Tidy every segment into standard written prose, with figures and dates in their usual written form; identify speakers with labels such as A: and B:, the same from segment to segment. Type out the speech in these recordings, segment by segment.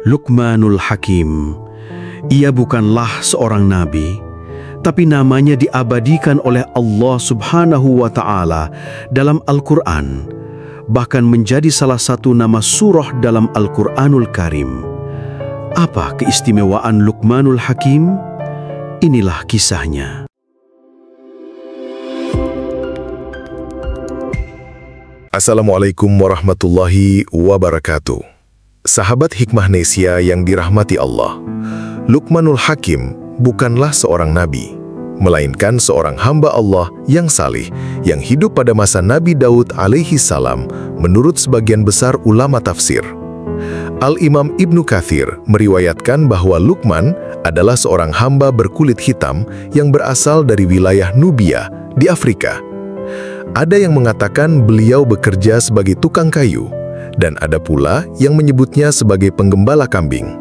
A: Luqmanul Hakim. Ia bukanlah seorang nabi, tapi namanya diabadikan oleh Allah Subhanahu wa Ta'ala dalam Al-Quran, bahkan menjadi salah satu nama surah dalam Al-Quranul Karim. Apa keistimewaan Luqmanul Hakim? Inilah kisahnya.
B: Assalamualaikum warahmatullahi wabarakatuh. Sahabat Hikmahnesia yang dirahmati Allah, Luqmanul Hakim bukanlah seorang nabi, melainkan seorang hamba Allah yang salih, yang hidup pada masa Nabi Daud alaihi salam menurut sebagian besar ulama tafsir. Al-Imam Ibnu Katsir meriwayatkan bahwa Luqman adalah seorang hamba berkulit hitam yang berasal dari wilayah Nubia di Afrika. Ada yang mengatakan beliau bekerja sebagai tukang kayu, dan ada pula yang menyebutnya sebagai penggembala kambing.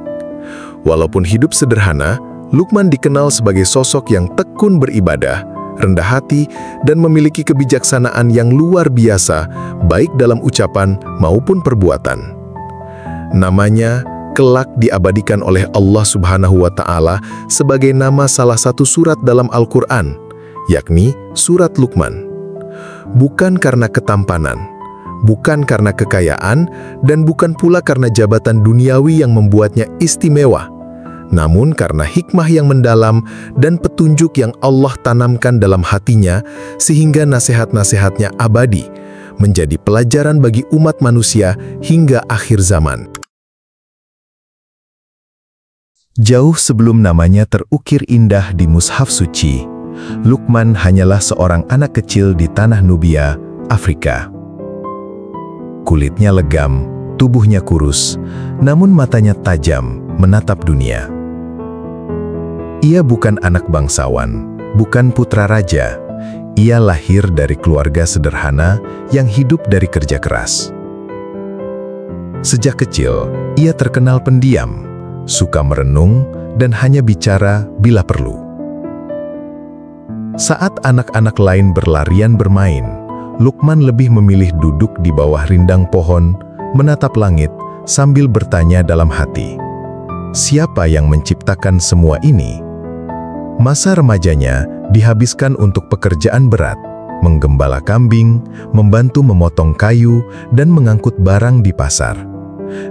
B: Walaupun hidup sederhana, Luqman dikenal sebagai sosok yang tekun beribadah, rendah hati, dan memiliki kebijaksanaan yang luar biasa, baik dalam ucapan maupun perbuatan. Namanya kelak diabadikan oleh Allah Subhanahu wa Ta'ala sebagai nama salah satu surat dalam Al-Quran, yakni Surat Luqman. Bukan karena ketampanan, bukan karena kekayaan, dan bukan pula karena jabatan duniawi yang membuatnya istimewa, namun karena hikmah yang mendalam dan petunjuk yang Allah tanamkan dalam hatinya, sehingga nasihat-nasihatnya abadi, menjadi pelajaran bagi umat manusia hingga akhir zaman. Jauh sebelum namanya terukir indah di mushaf suci, Luqman hanyalah seorang anak kecil di tanah Nubia, Afrika. Kulitnya legam, tubuhnya kurus, namun matanya tajam menatap dunia. Ia bukan anak bangsawan, bukan putra raja. Ia lahir dari keluarga sederhana yang hidup dari kerja keras. Sejak kecil, ia terkenal pendiam, suka merenung, dan hanya bicara bila perlu. Saat anak-anak lain berlarian bermain, Luqman lebih memilih duduk di bawah rindang pohon, menatap langit, sambil bertanya dalam hati, siapa yang menciptakan semua ini? Masa remajanya dihabiskan untuk pekerjaan berat, menggembala kambing, membantu memotong kayu, dan mengangkut barang di pasar.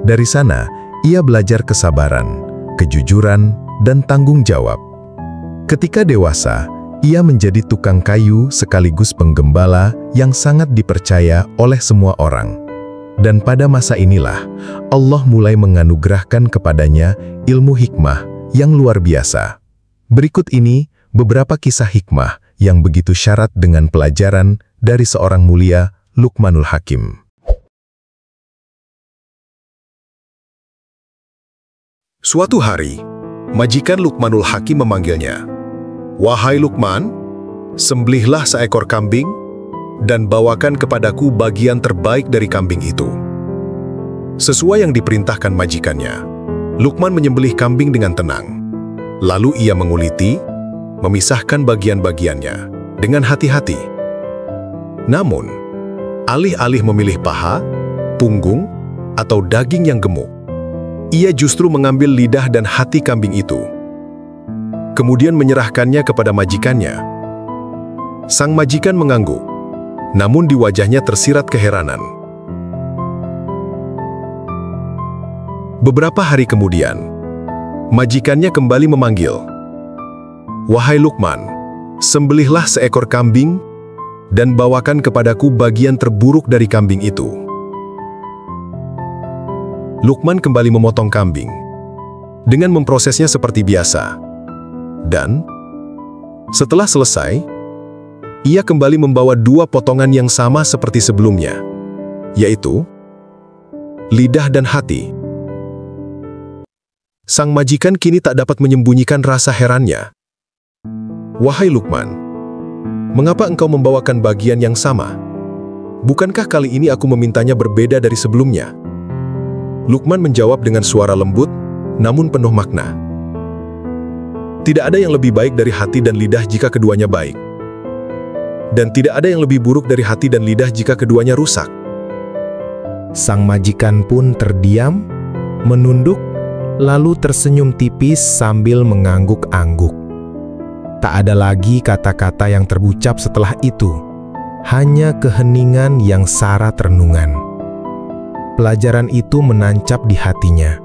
B: Dari sana, ia belajar kesabaran, kejujuran, dan tanggung jawab. Ketika dewasa, ia menjadi tukang kayu sekaligus penggembala yang sangat dipercaya oleh semua orang. Dan pada masa inilah, Allah mulai menganugerahkan kepadanya ilmu hikmah yang luar biasa. Berikut ini beberapa kisah hikmah yang begitu syarat dengan pelajaran dari seorang mulia, Luqmanul Hakim. Suatu hari, majikan Luqmanul Hakim memanggilnya. "Wahai Luqman, sembelihlah seekor kambing dan bawakan kepadaku bagian terbaik dari kambing itu." Sesuai yang diperintahkan majikannya, Luqman menyembelih kambing dengan tenang. Lalu ia menguliti, memisahkan bagian-bagiannya dengan hati-hati. Namun, alih-alih memilih paha, punggung, atau daging yang gemuk, ia justru mengambil lidah dan hati kambing itu. Kemudian menyerahkannya kepada majikannya. Sang majikan mengangguk, namun di wajahnya tersirat keheranan. Beberapa hari kemudian, majikannya kembali memanggil, "Wahai Luqman, sembelihlah seekor kambing dan bawakan kepadaku bagian terburuk dari kambing itu." Luqman kembali memotong kambing dengan memprosesnya seperti biasa. Dan setelah selesai, ia kembali membawa dua potongan yang sama seperti sebelumnya, yaitu lidah dan hati. Sang majikan kini tak dapat menyembunyikan rasa herannya. "Wahai Luqman, mengapa engkau membawakan bagian yang sama? Bukankah kali ini aku memintanya berbeda dari sebelumnya?" Luqman menjawab dengan suara lembut, namun penuh makna. "Tidak ada yang lebih baik dari hati dan lidah jika keduanya baik. Dan tidak ada yang lebih buruk dari hati dan lidah jika keduanya rusak." Sang majikan pun terdiam, menunduk,
C: lalu tersenyum tipis sambil mengangguk-angguk. Tak ada lagi kata-kata yang terucap setelah itu, hanya keheningan yang syarat renungan. Pelajaran itu menancap di hatinya,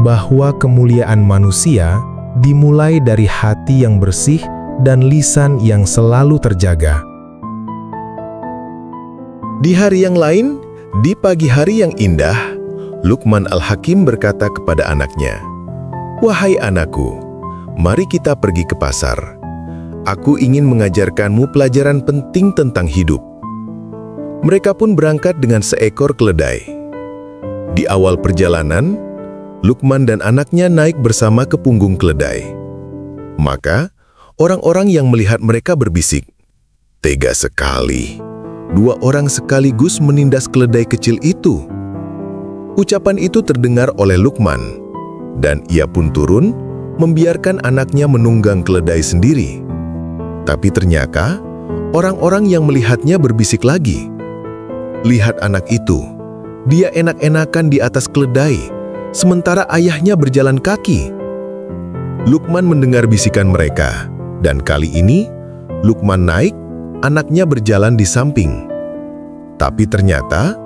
C: bahwa kemuliaan manusia dimulai dari hati yang bersih dan lisan yang selalu terjaga.
B: Di hari yang lain, di pagi hari yang indah, Luqman Al-Hakim berkata kepada anaknya, "Wahai anakku, mari kita pergi ke pasar. Aku ingin mengajarkanmu pelajaran penting tentang hidup." Mereka pun berangkat dengan seekor keledai. Di awal perjalanan, Luqman dan anaknya naik bersama ke punggung keledai. Maka, orang-orang yang melihat mereka berbisik, "Tega sekali. 2 orang sekaligus menindas keledai kecil itu." Ucapan itu terdengar oleh Luqman, dan ia pun turun, membiarkan anaknya menunggang keledai sendiri. Tapi ternyata, orang-orang yang melihatnya berbisik lagi, "Lihat anak itu, dia enak-enakan di atas keledai, sementara ayahnya berjalan kaki." Luqman mendengar bisikan mereka, dan kali ini, Luqman naik, anaknya berjalan di samping. Tapi ternyata,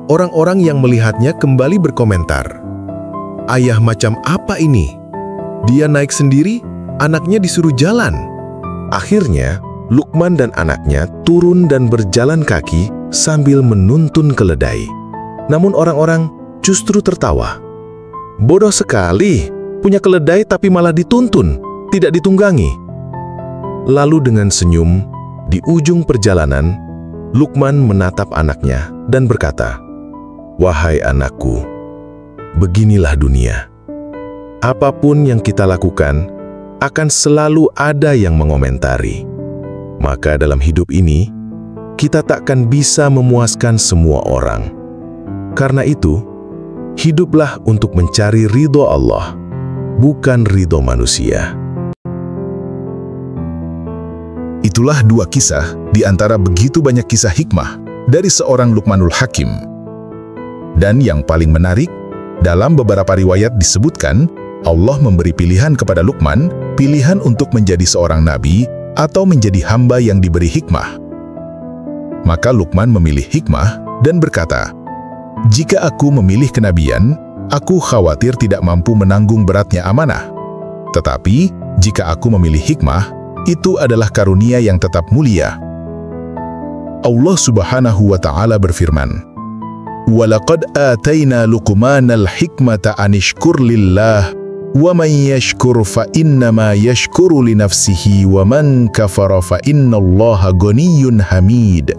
B: orang-orang yang melihatnya kembali berkomentar, "Ayah macam apa ini? Dia naik sendiri, anaknya disuruh jalan." Akhirnya, Luqman dan anaknya turun dan berjalan kaki sambil menuntun keledai. Namun orang-orang justru tertawa. "Bodoh sekali, punya keledai tapi malah dituntun, tidak ditunggangi." Lalu dengan senyum, di ujung perjalanan, Luqman menatap anaknya dan berkata, "Wahai anakku, beginilah dunia. Apapun yang kita lakukan, akan selalu ada yang mengomentari. Maka dalam hidup ini, kita takkan bisa memuaskan semua orang. Karena itu, hiduplah untuk mencari ridho Allah, bukan ridho manusia." Itulah 2 kisah di antara begitu banyak kisah hikmah dari seorang Luqmanul Hakim. Dan yang paling menarik, dalam beberapa riwayat disebutkan, Allah memberi pilihan kepada Luqman, pilihan untuk menjadi seorang nabi atau menjadi hamba yang diberi hikmah. Maka Luqman memilih hikmah dan berkata, "Jika aku memilih kenabian, aku khawatir tidak mampu menanggung beratnya amanah. Tetapi, jika aku memilih hikmah, itu adalah karunia yang tetap mulia." Allah Subhanahu wa Ta'ala berfirman, "Walaqad atayna Luqmanal hikmata anishkur lillah, wa man yashkur fa innama yashkuru li nafsihi wa man kafara fa innallaha ghaniyyun hamid."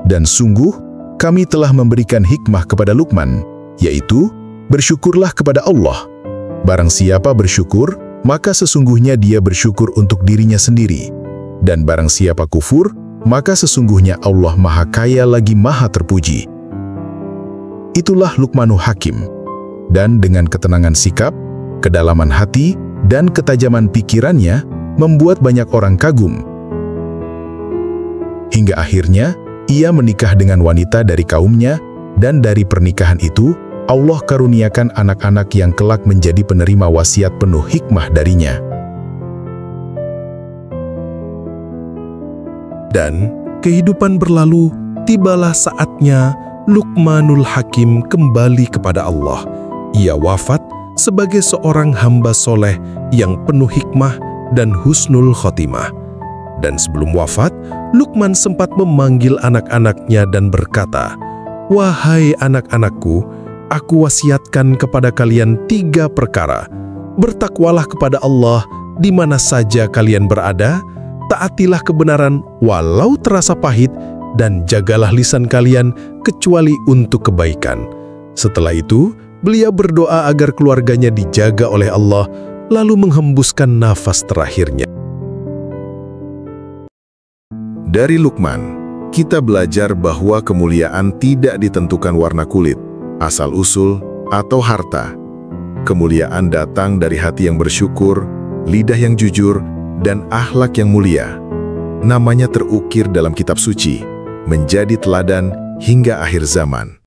B: Dan sungguh, kami telah memberikan hikmah kepada Luqman, yaitu bersyukurlah kepada Allah. Barang siapa bersyukur, maka sesungguhnya dia bersyukur untuk dirinya sendiri. Dan barang siapa kufur, maka sesungguhnya Allah Maha Kaya lagi Maha Terpuji. Itulah Luqmanul Hakim. Dan dengan ketenangan sikap, kedalaman hati, dan ketajaman pikirannya, membuat banyak orang kagum. Hingga akhirnya, ia menikah dengan wanita dari kaumnya, dan dari pernikahan itu, Allah karuniakan anak-anak yang kelak menjadi penerima wasiat penuh hikmah darinya.
D: Dan kehidupan berlalu, tibalah saatnya Luqmanul Hakim kembali kepada Allah. Ia wafat sebagai seorang hamba soleh yang penuh hikmah dan husnul khotimah. Dan sebelum wafat, Luqman sempat memanggil anak-anaknya dan berkata, "Wahai anak-anakku, aku wasiatkan kepada kalian 3 perkara. Bertakwalah kepada Allah di mana saja kalian berada, taatilah kebenaran walau terasa pahit, dan jagalah lisan kalian kecuali untuk kebaikan." Setelah itu, beliau berdoa agar keluarganya dijaga oleh Allah, lalu menghembuskan nafas terakhirnya.
B: Dari Luqman, kita belajar bahwa kemuliaan tidak ditentukan warna kulit, asal-usul, atau harta. Kemuliaan datang dari hati yang bersyukur, lidah yang jujur, dan akhlak yang mulia. Namanya terukir dalam kitab suci, menjadi teladan hingga akhir zaman.